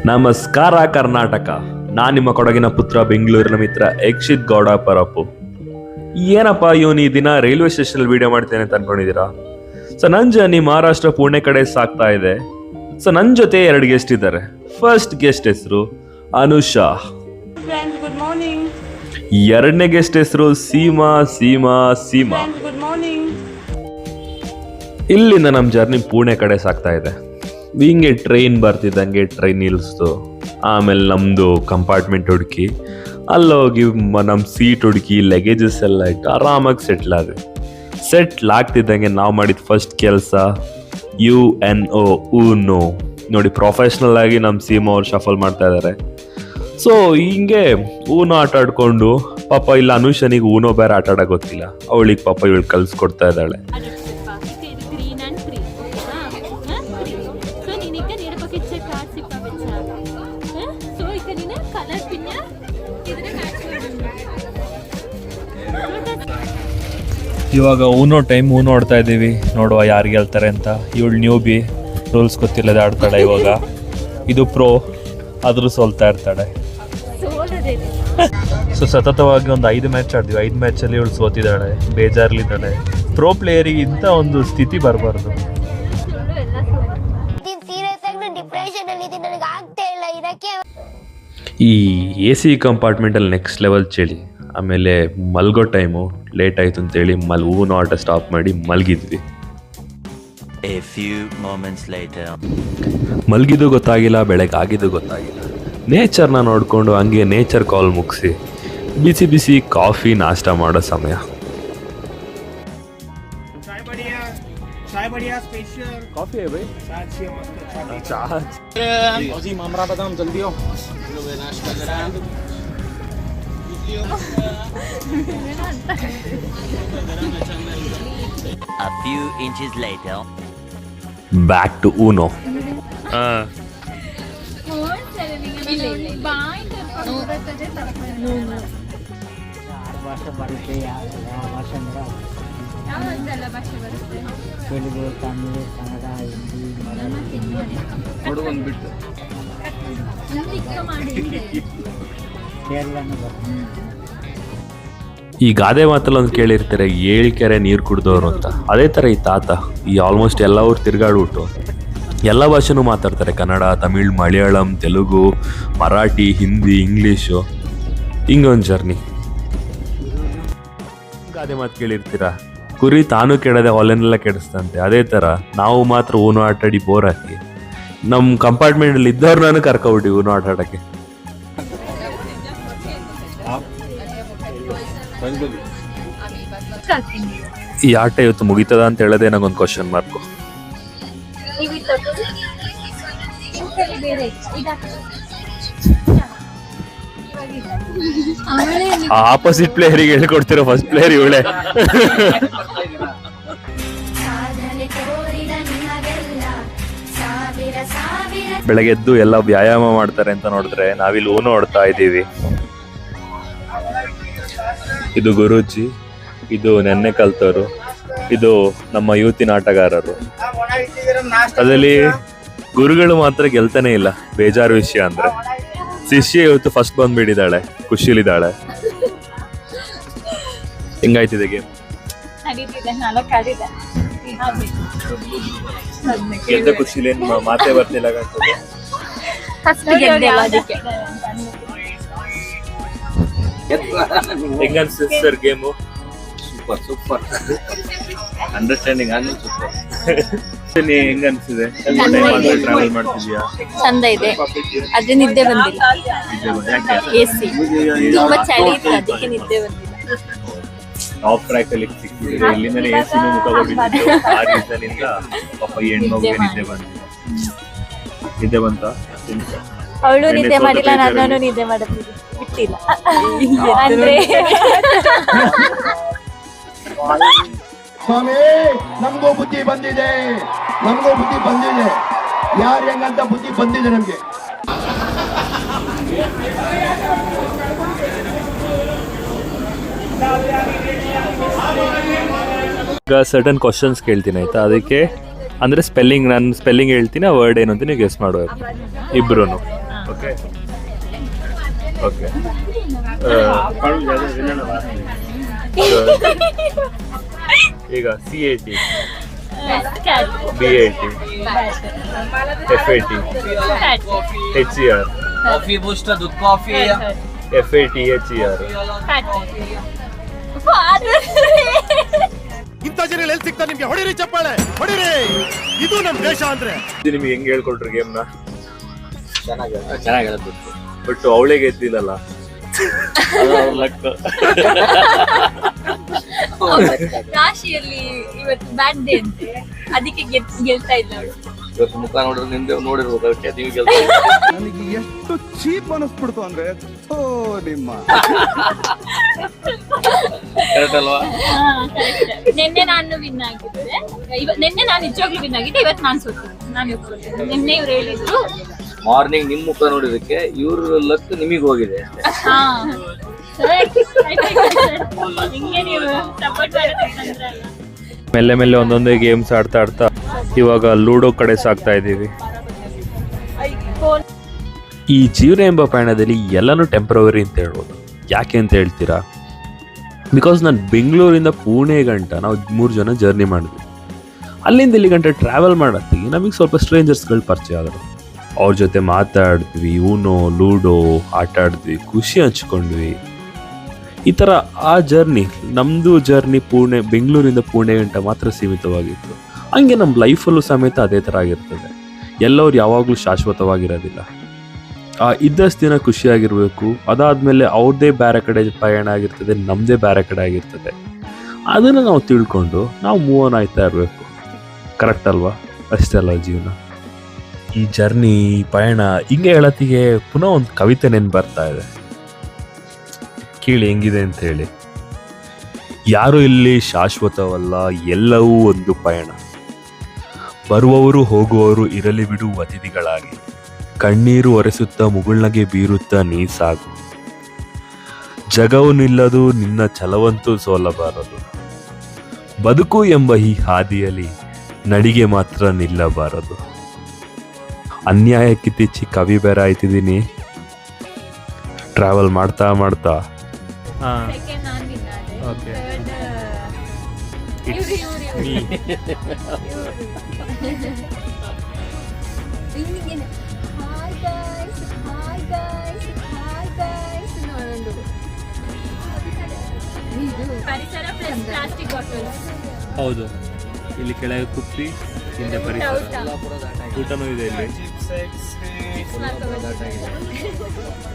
ನಮಸ್ಕಾರ ಕರ್ನಾಟಕ. ನಾನು ನಿಮ್ಮ ಕೊಡಗಿನ ಪುತ್ರ, ಬೆಂಗಳೂರಿನ ಮಿತ್ರ ಯಕ್ಷಿತ್ ಗೌಡ ಪರಪ್ಪು. ಏನಪ್ಪ ಇವನು ಈ ದಿನ ರೈಲ್ವೆ ಸ್ಟೇಷನ್ ವಿಡಿಯೋ ಮಾಡ್ತೇನೆ ಅಂತ ಅನ್ಕೊಂಡಿದ್ದೀರಾ? ಸೊ ನನ್ನ ಜರ್ನಿ ಮಹಾರಾಷ್ಟ್ರ ಪುಣೆ ಕಡೆ ಸಾಗ್ತಾ ಇದೆ. ಸೊ ನನ್ನ ಜೊತೆ 2 ಗೆಸ್ಟ್ ಇದ್ದಾರೆ. ಫಸ್ಟ್ ಗೆಸ್ಟ್ ಹೆಸರು ಅನುಷಾ, ಗುಡ್ ಮಾರ್ನಿಂಗ್. 2ನೇ ಗೆಸ್ಟ್ ಹೆಸರು ಸೀಮಾ. Good morning. ಇಲ್ಲಿಂದ ನಮ್ಮ ಜರ್ನಿ ಪುಣೆ ಕಡೆ ಸಾಗ್ತಾ ಇದೆ. ಹಿಂಗೆ ಟ್ರೈನ್ ಬರ್ತಿದ್ದಂಗೆ ಟ್ರೈನ್ ನಿಲ್ಲಿಸ್ತು. ಆಮೇಲೆ ನಮ್ಮದು ಕಂಪಾರ್ಟ್ಮೆಂಟ್ ಹುಡುಕಿ ಅಲ್ಲೋಗಿ ನಮ್ಮ ಸೀಟ್ ಹುಡುಕಿ ಲಗೇಜಸ್ ಎಲ್ಲ ಇಟ್ಟು ಆರಾಮಾಗಿ ಸೆಟ್ಲ್ ಆಗ್ತಿದ್ದಂಗೆ ನಾವು ಮಾಡಿದ ಫಸ್ಟ್ ಕೆಲಸ UNO ಊನೋ. ನೋಡಿ, ಪ್ರೊಫೆಷ್ನಲ್ ಆಗಿ ನಮ್ಮ ಸೀಮಾ ಅವ್ರು ಶಫಲ್ ಮಾಡ್ತಾ ಇದ್ದಾರೆ. ಸೊ ಹಿಂಗೆ ಊನೋ ಆಟ ಆಡ್ಕೊಂಡು, ಪಾಪ ಇಲ್ಲ ಅನುಷನಿಗೆ ಊನೋ ಬೇರೆ ಆಟ ಆಡೋಕೆ ಗೊತ್ತಿಲ್ಲ, ಅವಳಿಗೆ ಪಾಪ ಇವಳು ಕಲಿಸ್ಕೊಡ್ತಾ ಇದ್ದಾಳೆ. ಇವಾಗ ಊನೋ ಆಡ್ತಾ ಇದ್ದೀವಿ. ನೋಡುವ ಯಾರು ಗೆಲ್ತಾರೆ ಅಂತ. ಇವಳು ನ್ಯೂಬಿ, ರೂಲ್ಸ್ ಗೊತ್ತಿಲ್ಲದೆ ಆಡ್ತಾಳೆ. ಇವಾಗ ಇದು ಪ್ರೋ, ಆದರೂ ಸೋಲ್ತಾ ಇರ್ತಾಳೆ. ಸೊ ಸತತವಾಗಿ ಒಂದು 5 ಮ್ಯಾಚ್ ಆಡ್ತೀವಿ. 5 ಮ್ಯಾಚಲ್ಲಿ ಇವಳು ಸೋತಿದ್ದಾಳೆ, ಬೇಜಾರ್ಲಿದ್ದಾಳೆ. ಪ್ರೋ ಪ್ಲೇಯರಿಗೆ ಇಂಥ ಒಂದು ಸ್ಥಿತಿ ಬರಬಾರ್ದು. ಈ AC ಕಂಪಾರ್ಟ್ಮೆಂಟಲ್ಲಿ ನೆಕ್ಸ್ಟ್ ಲೆವೆಲ್ ಚಳಿ. ಆಮೇಲೆ ಮಲ್ಗೋ ಟೈಮು ಲೇಟ್ ಆಯಿತು ಅಂತೇಳಿ ಊನೋ ಆಟ ಸ್ಟಾಪ್ ಮಾಡಿ ಮಲಗಿದ್ವಿ. ಮಲಗಿದ್ದು ಗೊತ್ತಾಗಿಲ್ಲ, ಬೆಳಗ್ಗೆ ಆಗಿದ್ದು ಗೊತ್ತಾಗಿಲ್ಲ. ನೇಚರ್ನ ನೋಡಿಕೊಂಡು ಹಂಗೆ ನೇಚರ್ ಕಾಲ್ ಮುಗಿಸಿ ಬಿಸಿ ಬಿಸಿ ಕಾಫಿ ನಾಷ್ಟ ಮಾಡೋ ಸಮಯ. Coffee A few inches later. Back to Uno. Telugu, Tamil, Kannada, Hindi, ಕೇರಳನೂ ಬರ್ತದೆ. ಈ ಗಾದೆ ಮಾತಲ್ಲಿ ಒಂದು ಕೇಳಿರ್ತಾರೆ, 7 ಕೆರೆ ನೀರು ಕುಡ್ದವ್ರು ಅಂತ. ಅದೇ ಥರ ಈ ತಾತ ಈ ಆಲ್ಮೋಸ್ಟ್ ಎಲ್ಲ ಊರು ತಿರ್ಗಾಡ್ಬಿಟ್ಟು ಎಲ್ಲ ಭಾಷೆನೂ ಮಾತಾಡ್ತಾರೆ. ಕನ್ನಡ, ತಮಿಳ್, ಮಲಯಾಳಂ, ತೆಲುಗು, ಮರಾಠಿ, ಹಿಂದಿ, ಇಂಗ್ಲೀಷು, ಹಿಂಗೊಂದು ಜರ್ನಿ. ಗಾದೆ ಮಾತು ಕೇಳಿರ್ತೀರ, ಕುರಿ ತಾನು ಕೆಡದೆ ಹೊಲೆನೆಲ್ಲ ಕೆಡಿಸ್ತಂತೆ. ಅದೇ ಥರ ನಾವು ಮಾತ್ರ ಊನೋ ಆಟಾಡಿ ಬೋರ್ ಹಾಕಿ ನಮ್ಮ ಕಂಪಾರ್ಟ್ಮೆಂಟಲ್ಲಿ ಇದ್ದವ್ರನ್ನ ಕರ್ಕೊಬಿಟ್ಟು ಊನೋ ಆಟ ಆಡೋಕ್ಕೆ. ಈ ಆಟ ಇವತ್ತು ಮುಗಿತದ ಅಂತ ಹೇಳೋದೇ ನಂಗೊಂದು ಕ್ವಶನ್ ಮಾರ್ಕು. ಆಪೋಸಿಟ್ ಪ್ಲೇಯರಿಗೆ ಹೇಳ್ಕೊಡ್ತಿರೋ ಫಸ್ಟ್ ಪ್ಲೇಯರ್ ಇವಳೆ. ಬೆಳಗ್ಗೆ ಎದ್ದು ಎಲ್ಲ ವ್ಯಾಯಾಮ ಮಾಡ್ತಾರೆ ಅಂತ ನೋಡಿದ್ರೆ ನಾವಿಲ್ಲಿ ಊನೋ ಆಡ್ತಾ ಇದ್ದೀವಿ. ಇದು ಗುರೂಜಿ, ಇದು ನೆನ್ನೆ ಕಲ್ತವರು, ಇದು ನಮ್ಮ ಯೂತಿನ ಆಟಗಾರರು. ಅದರಲ್ಲಿ ಗುರುಗಳು ಮಾತ್ರ ಗೆಲ್ತಾನೆ ಇಲ್ಲ. ಬೇಜಾರು ವಿಷಯ ಅಂದ್ರೆ ಶಿಷ್ಯ ಇವತ್ತು ಫಸ್ಟ್ ಬಂದ್ಬಿಟ್ಟಿದ್ದಾಳೆ, ಖುಷಿಲಿದ್ದಾಳೆ. ಹೆಂಗಾಯ್ತಿದೆ ಗೇಮ್? ಗೆದ್ದ ಖುಷಿಲಿ ಮಾತೇ ಬರ್ತಿಲ್ಲ. ಹೆಂಗನ್ಸುತ್ತೆ ಸರ್ ಗೇಮು? ಸೂಪರ್ ಅಂಡರ್ಸ್ಟ್ಯಾಂಡಿಂಗ್ ಆಗಿ ಸೂಪರ್. ಹೆಂಗ ಅನ್ಸಿದೆ? ಟ್ರಾವೆಲ್ ಮಾಡ್ತಿದ್ಯಾ? ಚಂದ ಇದೆ. ಅದೇ ನಿದ್ದೆ ಬಂದಿಲ್ಲ. AC ತುಂಬಾ ಚಳಿ ಇತ್ತು, ಅದಕ್ಕೆ ನಿದ್ದೆ ಬಂದಿಲ್ಲ. ಟಾಪ್ ಟ್ರ್ಯಾಕ್ ಅಲ್ಲಿ ಸಿಕ್ಕಿದ್ರೆ ಇಲ್ಲಿಂದಲೇ AC ಮುಖ ಹೊಡಿತಿತ್ತು. ಆ ರೀಸನಿಂದ ಪಾಪ ಹೆಣ್ಮಗುಗೆ ನಿದ್ದೆ ಬಂತ. ಅವಳು ನಿದ್ದೆ ಮಾಡಿಲ್ಲ, ನಾನು ನಿದ್ದೆ ಮಾಡಬಹುದು ಬಿಟ್ಟಿಲ್ಲ ಅಂದ್ರೆ. ಸ್ವಾಮಿ, ನಮಗೂ ಬುದ್ಧಿ ಬಂದಿದೆ. ಯಾರು ಹೆಂಗಂತ ಬುದ್ಧಿ ಬಂದಿದೆ ನಮ್ಗೆ. ಈಗ ಸರ್ಟನ್ ಕ್ವಶನ್ಸ್ ಕೇಳ್ತೀನಿ ಆಯ್ತಾ? ಅದಕ್ಕೆ ಅಂದರೆ ಸ್ಪೆಲ್ಲಿಂಗ್ ನಾನು ಸ್ಪೆಲ್ಲಿಂಗ್ ಹೇಳ್ತೀನಿ, ಆ ವರ್ಡ್ ಏನು ಅಂತ ನೀವು ಗೆಸ್ ಮಾಡಬೇಕು ಇಬ್ರು. Okay okay. ಈಗ CAT, BAT, FAT, HER, coffee booster ದುಡ್ಡು ಕಾಫಿ FAT, HER. ಇಂಥ ಜನ ಎಲ್ಲಿ ಸಿಗ್ತಾ ನಿಮ್ಗೆ? ಹೊಡಿರಿ ಚಪ್ಪಾಳೆ, ಹೊಡಿರಿ. ಇದು ನಮ್ ದೇಶ ಅಂದ್ರೆ. ನಿಮ್ಗೆ ಹೆಂಗ್ ಹೇಳ್ಕೊಟ್ರು ಗೇಮ್ನ? ಚೆನ್ನಾಗಿ ಬಟ್ ಅವಳೇ ಗೆದ್ದಿಲ್ಲಲ್ಲ. ರಾಶಿಯಲ್ಲಿ ಇವತ್ತು ಬ್ಯಾಡ್ ಡೇ ಅಂತೆ, ಅದಕ್ಕೆ ಗೆಲ್ತಾ ಇಲ್ಲ ಅವಳು. ಇವತ್ತು ಮುಖ ನೋಡಿದ್ರೆ ನಿಮ್ದೆ ನೋಡಿರ್ಬೋದು, ಅದಕ್ಕೆ ನೀವು ನನಗೆ ಎಷ್ಟು ಚೀಪ್ ಅನಿಸ್ಬಿಡ್ತು ಅಂದ್ರೆ ನಿಮ್ಮ ಕರೆಕ್ಟ್ ಅಲ್ವಾ? ನಿನ್ನೆ ನಾನು ವಿನ್ ಆಗಿದ್ದೆ, ನಿನ್ನೆ ನಾನು ನಿಜವಾಗ್ಲೂ ವಿನ್ ಆಗಿದ್ದೆ, ಇವತ್ತು ನಾನು ಸೋತಿದ್ದೆ. ನಾನು ಒಪ್ಕೊಳ್ತೀನಿ. ನಿನ್ನೆ ಇವ್ರು ಹೇಳಿದ್ರು ಮಾರ್ನಿಂಗ್ ನಿಮ್ ಮುಖ ನೋಡಿದಕ್ಕೆ ಇವ್ರ ಲಕ್ ನಿಮಗೆ ಹೋಗಿದೆ ಅಷ್ಟೇ. ಹಾ ಹಿಂಗೆ ನೀವು ಸಪೋರ್ಟ್ ಮಾಡೋದಂದ್ರೆ ಮೆಲ್ಲೆ ಮೆಲ್ಲೆ ಒಂದೊಂದೇ ಗೇಮ್ಸ್ ಆಡ್ತಾ ಆಡ್ತಾ ಇವಾಗ ಲೂಡೋ ಕಡೆ ಸಾಕ್ತಾ ಇದ್ದೀವಿ. ಈ ಜೀವನ ಎಂಬ ಪಯಣದಲ್ಲಿ ಎಲ್ಲನೂ ಟೆಂಪ್ರವರಿ ಅಂತ ಹೇಳ್ಬೋದು. ಯಾಕೆ ಅಂತ ಹೇಳ್ತೀರಾ? ಬಿಕಾಸ್ ನಾನು ಬೆಂಗಳೂರಿಂದ ಪುಣೆ ಗಂಟ ನಾವು 3 ಜನ ಜರ್ನಿ ಮಾಡಿದ್ವಿ. ಅಲ್ಲಿಂದ ಇಲ್ಲಿ ಗಂಟೆ ಟ್ರಾವೆಲ್ ಮಾಡತ್ತೀವಿ ನಮಗೆ ಸ್ವಲ್ಪ ಸ್ಟ್ರೇಂಜರ್ಸ್ಗಳು ಪರಿಚಯ ಆದರು. ಅವ್ರ ಜೊತೆ ಮಾತಾಡಿದ್ವಿ, ಊನೋ ಲೂಡೋ ಆಟ ಆಡಿದ್ವಿ, ಖುಷಿ ಹಂಚ್ಕೊಂಡ್ವಿ. ಈ ಥರ ಆ ಜರ್ನಿ, ನಮ್ಮದು ಜರ್ನಿ ಬೆಂಗಳೂರಿಂದ ಪುಣೆ ಗಂಟ ಮಾತ್ರ ಸೀಮಿತವಾಗಿತ್ತು. ಹಂಗೆ ನಮ್ಮ ಲೈಫಲ್ಲೂ ಸಮೇತ ಅದೇ ಥರ ಆಗಿರ್ತದೆ. ಎಲ್ಲರೂ ಯಾವಾಗಲೂ ಶಾಶ್ವತವಾಗಿರೋದಿಲ್ಲ. ಇದ್ದಷ್ಟು ದಿನ ಖುಷಿಯಾಗಿರಬೇಕು. ಅದಾದಮೇಲೆ ಅವ್ರದ್ದೇ ಬೇರೆ ಕಡೆ ಪಯಣ ಆಗಿರ್ತದೆ, ನಮ್ಮದೇ ಬೇರೆ ಕಡೆ ಆಗಿರ್ತದೆ. ಅದನ್ನು ನಾವು ತಿಳ್ಕೊಂಡು ನಾವು ಮೂವ್ ಆನ್ ಆಯ್ತಾ ಇರಬೇಕು. ಕರೆಕ್ಟ್ ಅಲ್ವಾ? ಅಷ್ಟೇ ಅಲ್ವಾ ಜೀವನ? ಈ ಜರ್ನಿ ಪಯಣ ಹಿಂಗೆ ಹೇಳತ್ತಿಗೆ ಪುನಃ ಒಂದು ಕವಿತೆ ನೆನ್ಪು ಬರ್ತಾ ಇದೆ. ಕೇಳಿ ಹೆಂಗಿದೆ ಅಂತ ಹೇಳಿ. ಯಾರು ಇಲ್ಲಿ ಶಾಶ್ವತವಲ್ಲ, ಎಲ್ಲವೂ ಒಂದು ಪಯಣ. ಬರುವವರು ಹೋಗುವವರು ಇರಲಿ ಬಿಡು ಅತಿಥಿಗಳಾಗಿ. ಕಣ್ಣೀರು ಒರೆಸುತ್ತಾ ಮುಗುಳ್ನಗೆ ಬೀರುತ್ತಾ ನೀ ಸಾಗು. ಜಗವು ನಿಲ್ಲದು, ನಿನ್ನ ಛಲವಂತೂ ಸೋಲಬಾರದು. ಬದುಕು ಎಂಬ ಈ ಹಾದಿಯಲ್ಲಿ ನಡಿಗೆ ಮಾತ್ರ ನಿಲ್ಲಬಾರದು. ಅನ್ಯಾಯಕ್ಕೆ ತಿಚ್ಚಿ ಕವಿ ಬೇರೆ ಆಯ್ತಿದ್ದೀನಿ. ಟ್ರಾವೆಲ್ ಮಾಡ್ತಾ ಮಾಡ್ತಾ ಸೆಕೆಂಡ್ ನಾನು ವಿನ್ ಆದೆ. Okay. ಥರ್ಡ್ ಹಾಯ್ ಗೈಸ್ ನೋಡೋಣ. ಪರಿಸರ ಪ್ಲಸ್ ಪ್ಲಾಸ್ಟಿಕ್ ಬಾಟಲ್ಸ್. ಹೌದು, ಇಲ್ಲಿ ಕೆಳಗೆ ಕುಪ್ಪಿ, ಹಿಂದೆ ಪರಿಸರ, ಊಟನೂ ಇದೆ ಇಲ್ಲಿ.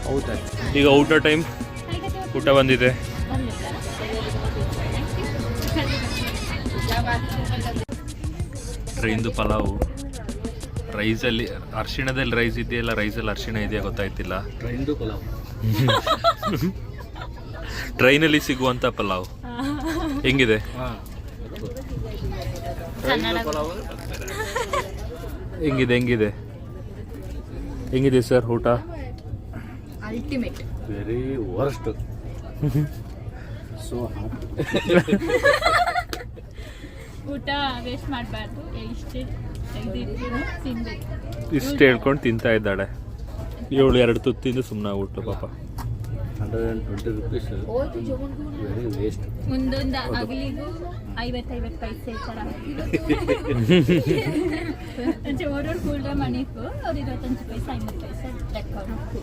ಹೌದಾ? ಈಗ ಊಟ ಟೈಮ್, ಊಟ ಬಂದಿದೆ. ಟ್ರೈನ್ದು ಪಲಾವು, ರೈಸಲ್ಲಿ ಅರಿಶಿಣದಲ್ಲಿ ರೈಸ್ ಇದೆಯಲ್ಲ, ರೈಸಲ್ಲಿ ಅರಿಶಿಣ ಇದೆಯಾ ಗೊತ್ತಾಯ್ತಿಲ್ಲ. ಟ್ರೈನಲ್ಲಿ ಸಿಗುವಂಥ ಪಲಾವ್ ಹೆಂಗಿದೆ? ಹೆಂಗಿದೆ ಹೆಂಗಿದೆ ಸರ್ ಊಟ? ಅಲ್ಟಿಮೇಟ್. Very worst. ಸೊ ಊಟ ವೇಸ್ಟ್ ಮಾಡಬಾರ್ದು. ಇಷ್ಟು ಹೇಳ್ಕೊಂಡು ತಿಂತಾ ಇದ್ದಾಳೆ. 7 ತುತ್ತಿಂದು ಸುಮ್ಮನೆ ಊಟ ಪಾಪ. 120 rupees. Very waste. ಒಂದೊಂದು ಅಗಲಿಗೂ 50 ಪೈಸೆ ಥರ. ಓರೋರು ಕೂಲ್ಡ ಮಣಿಕು ಅವ್ರು 25 ಪೈಸೆ 50 ಪೈಸೆ ಲೆಕ್ಕ ಕುಳಿತು.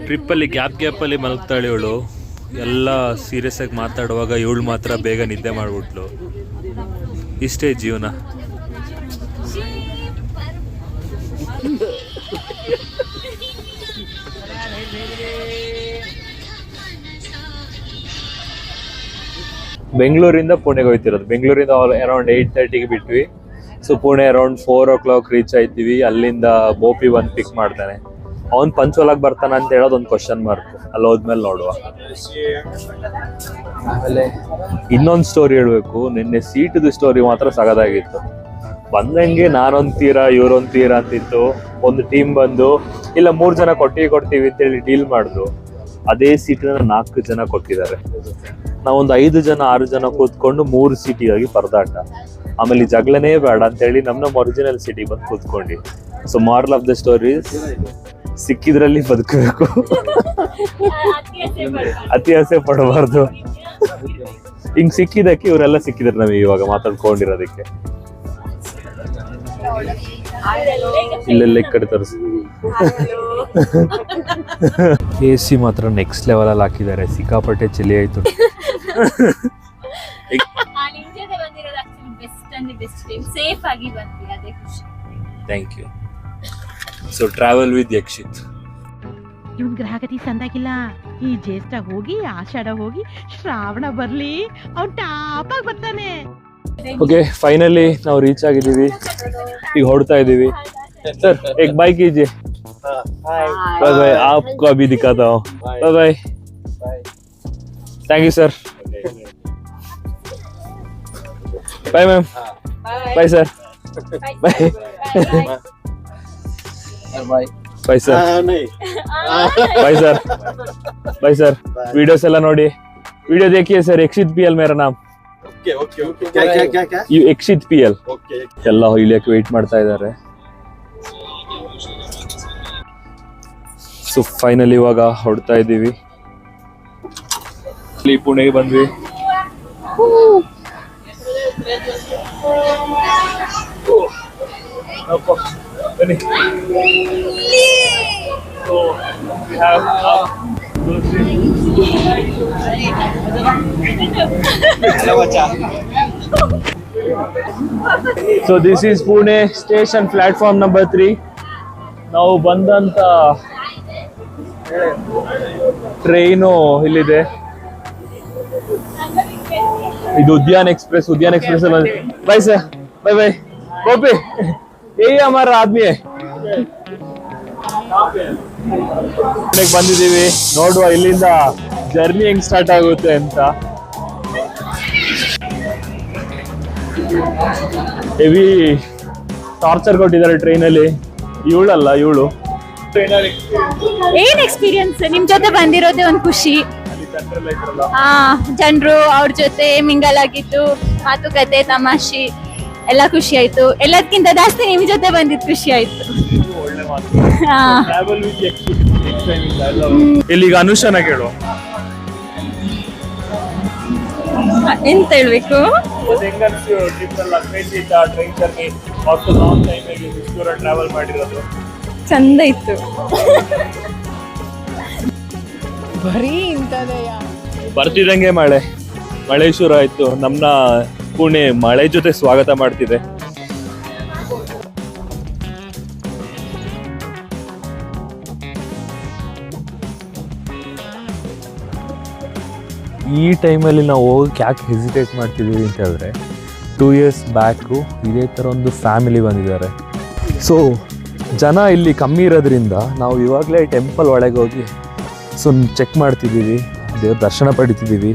ಟ್ರಿಪ್ಪಲ್ಲಿ ಗ್ಯಾಪಲ್ಲಿ ಮಲಗ್ತಾಳೆ ಇವಳು. ಎಲ್ಲ ಸೀರಿಯಸ್ ಆಗಿ ಮಾತಾಡುವಾಗ ಇವಳು ಮಾತ್ರ ಬೇಗ ನಿದ್ದೆ ಮಾಡಿಬಿಟ್ಲು. ಇಷ್ಟೇ ಜೀವನ. ಬೆಂಗಳೂರಿಂದ ಪುಣೆಗೆ ಹೋಗ್ತಿರೋದು. ಬೆಂಗಳೂರಿಂದ ಅರೌಂಡ್ 8:30ಗೆ ಬಿಟ್ವಿ. So Pune around 4 o'clock reach ಆಯ್ತೀವಿ. ಅಲ್ಲಿಂದ ಬೋಪಿ ಬಂದು ಪಿಕ್ ಮಾಡ್ತಾನೆ. ಅವ್ನ್ ಪಂಚೋಲ್ ಆಗಿ ಬರ್ತಾನ ಅಂತ ಹೇಳೋದು ಒಂದು ಕ್ವಶನ್ ಮಾರ್ಕ್. ಅಲ್ಲಿ ಹೋದ್ಮೇಲೆ ನೋಡುವ. ಆಮೇಲೆ ಇನ್ನೊಂದು ಸ್ಟೋರಿ ಹೇಳ್ಬೇಕು. ನಿನ್ನೆ ಸೀಟದು ಸ್ಟೋರಿ ಮಾತ್ರ ಸಗದಾಗಿತ್ತು. ಬಂದಂಗೆ ನಾನೊಂದ್ ತೀರ ಇವ್ರೊಂದ್ ತೀರ ಅಂತಿತ್ತು. ಒಂದು ಟೀಮ್ ಬಂದು ಇಲ್ಲ 3 ಜನ ಕೊಡ್ತೀವಿ ಅಂತೇಳಿ ಡೀಲ್ ಮಾಡಿದ್ರು. ಅದೇ ಸೀಟನ್ನ 4 ಜನ ಕೊಟ್ಟಿದ್ದಾರೆ. ನಾವೊಂದು 5 ಜನ 6 ಜನ ಕೂತ್ಕೊಂಡು 3 ಸೀಟಿಗಾಗಿ ಪರದಾಟ. ಆಮೇಲೆ ಈ ಜಗಳನೇ ಬೇಡ ಅಂತೇಳಿ ನಮ್ಮ ಒರಿಜಿನಲ್ ಸಿಟಿಗೆ ಬಂದು ಕೂತ್ಕೊಂಡಿ. So moral of the stories, ಸಿಕ್ಕಿದ್ರಲ್ಲಿ ಬದುಕಬೇಕು, ಅತಿ ಆಸೆ ಪಡಬಾರ್ದು. ಹಿಂಗ್ ಸಿಕ್ಕಿದಕ್ಕೆ ಇವರೆಲ್ಲ ಸಿಕ್ಕಿದ್ರು ನಮಗೆ ಇವಾಗ ಮಾತಾಡ್ಕೊಂಡಿರೋದಕ್ಕೆ. ಇಲ್ಲೆಲ್ಲ ಈ ಕಡೆ ತರಿಸಿ. AC ಮಾತ್ರ ನೆಕ್ಸ್ಟ್ ಲೆವೆಲ್ ಅಲ್ಲಿ ಹಾಕಿದ್ದಾರೆ. ಸಿಕ್ಕಾಪಟ್ಟೆ ಚಳಿ ಆಯ್ತು. ನಿಮ್ ಜೊತೆ ಬಂದಿರೋದು ಆಕ್ಚುಲಿ ಬೆಸ್ಟ್ ಅಂದ್ರೆ ಬೆಸ್ಟ್ ಟೈಮ್. ಸೇಫ್ ಆಗಿ ಬಂದ್ವಿ, ಅದೇ ಖುಷಿ. Thank you. So travel with Yakshit. ಇವನ್ ಗ್ರಹಗತಿ ಸಂದಾಗಿಲ್ಲ. ಈ ಜ್ಯೇಷ್ಠ ಹೋಗಿ ಆಷಾಢ ಹೋಗಿ ಶ್ರಾವಣ ಬರ್ಲಿ, ಅವ್ನ್ ಟಾಪ್ ಆಗಿ ಬರ್ತಾನೆ. ಓಕೆ, ಫೈನಲಿ ನಾವು ರೀಚ್ ಆಗಿದ್ದೀವಿ. ಈಗ ಹೊಡ್ತಾ ಇದ್ದೀವಿ. ಸರ್ एक बाय कीजिए. Bye bye. आपको अभी दिखाता हूँ. Bye bye. Thank you sir. Bye ma'am. Bye sir. Bye bye sir. Bye sir. Bye sir. Videos ಎಲ್ಲ ನೋಡಿ. वीडियो देखिए सर. यक्षित PL मेरा नाम. क्या यू यक्षित PL. ಎಲ್ಲ ಇಳಿಯಕ್ಕೆ ವೇಟ್ ಮಾಡ್ತಾ ಇದ್ದಾರೆ. ಸೊ ಫೈನಲಿ ಇವಾಗ ಹೊಡ್ತಾ ಇದ್ದೀವಿ. ಪುಣೆಗೆ ಬಂದ್ವಿ. ಬನ್ನಿ. So this is Pune station, platform number 3. ನಾವು ಬಂದಂತ ಟ್ರೈನು ಇಲ್ಲಿದೆ. ಇದು ಉದ್ಯಾನ ಎಕ್ಸ್ಪ್ರೆಸ್. ಉದ್ಯಾನ ಎಕ್ಸ್ಪ್ರೆಸ್ ಅಲ್ಲಿ ಬಾಯ್ ಸರ್. ಬಾಯ್ ಬಾಯ್. ಗೋಪಿ, ಯಹಿ ಹಮಾರಾ ಆದ್ಮಿ ಹೈ. ಪುಣೆಗೆ ಬಂದಿದ್ದೀವಿ. ನೋಡುವ ಇಲ್ಲಿಂದ ಜರ್ನಿ ಹೆಂಗ್ ಸ್ಟಾರ್ಟ್ ಆಗುತ್ತೆ ಅಂತ. ಹೆವಿ ಟಾರ್ಚರ್ ಕೊಟ್ಟಿದ್ದಾರೆ ಟ್ರೈನಲ್ಲಿ. ಇವಳಲ್ಲ ಇವಳು. ಏನ್ ಎಕ್ಸ್ಪೀರಿಯನ್ಸ್? ನಿಮ್ ಜೊತೆ ಬಂದಿರೋದೇ ಒಂದ್ ಖುಷಿ. ಜನರು ಅವ್ರ ಜೊತೆ ಮಿಂಗಲ್ ಆಗಿದ್ದು, ಮಾತುಕತೆ, ತಮಾಷೆ ಎಲ್ಲ ಖುಷಿ ಆಯ್ತು. ಎಲ್ಲದಕ್ಕಿಂತ ಜಾಸ್ತಿ ನಿಮ್ ಜೊತೆ ಬಂದಿದ್ ಖುಷಿ ಆಯ್ತು. ಇಲ್ಲಿಗ ಅನುಷನ ಕೇಳು. ಎಂತ ಹೇಳ್ಬೇಕು? ಟ್ರಾವೆಲ್ ಮಾಡಿರೋದು ಚಂದ ಇತ್ತು. ಬರ್ತಿದಂಗೆ ಮಳೆ ಶುರು ಆಯ್ತು. ನಮ್ನ ಪುಣೆ ಮಳೆ ಜೊತೆ ಸ್ವಾಗತ ಮಾಡ್ತಿದೆ. ಈ ಟೈಮಲ್ಲಿ ನಾವು ಹೋಗಕ್ಕೆ ಯಾಕೆ ಹೆಸಿಟೇಟ್ ಮಾಡ್ತಿದ್ದೀವಿ ಅಂತ ಹೇಳಿದ್ರೆ, 2 years ಬ್ಯಾಕು ಇದೇ ಥರ ಒಂದು ಫ್ಯಾಮಿಲಿ ಬಂದಿದ್ದಾರೆ. ಸೊ ಜನ ಇಲ್ಲಿ ಕಮ್ಮಿ ಇರೋದ್ರಿಂದ ನಾವು ಇವಾಗಲೇ ಟೆಂಪಲ್ ಒಳಗೆ ಹೋಗಿ ಚೆಕ್ ಮಾಡ್ತಿದ್ದೀವಿ, ದೇವ್ರ ದರ್ಶನ ಪಡಿತಿದ್ದೀವಿ.